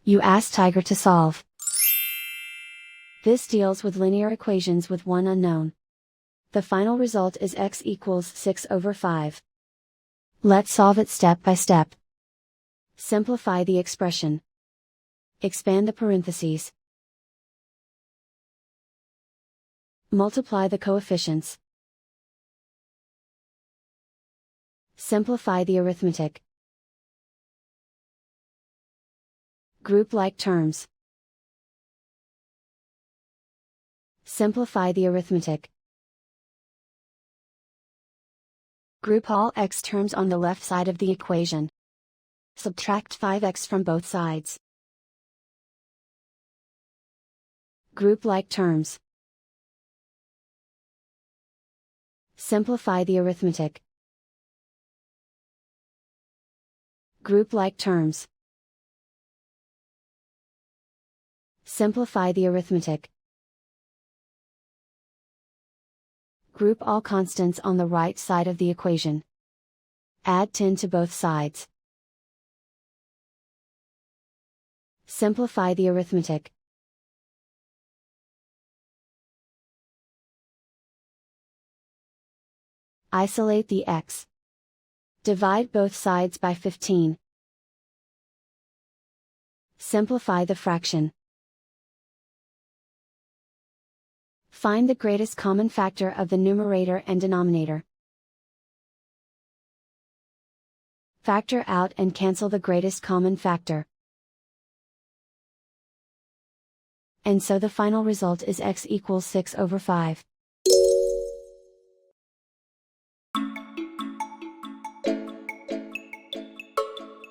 You ask Tiger to solve. This deals with linear equations with one unknown. The final result is x equals 6/5. Let's solve it step by step. Simplify the expression. Expand the parentheses. Multiply the coefficients. Simplify the arithmetic. Group like terms. Simplify the arithmetic. Group all x terms on the left side of the equation. Subtract 5x from both sides. Group like terms. Simplify the arithmetic. Group like terms. Simplify the arithmetic. Group all constants on the right side of the equation. Add 10 to both sides. Simplify the arithmetic. Isolate the x. Divide both sides by 15. Simplify the fraction. Find the greatest common factor of the numerator and denominator. Factor out and cancel the greatest common factor. And so the final result is x equals 6/5.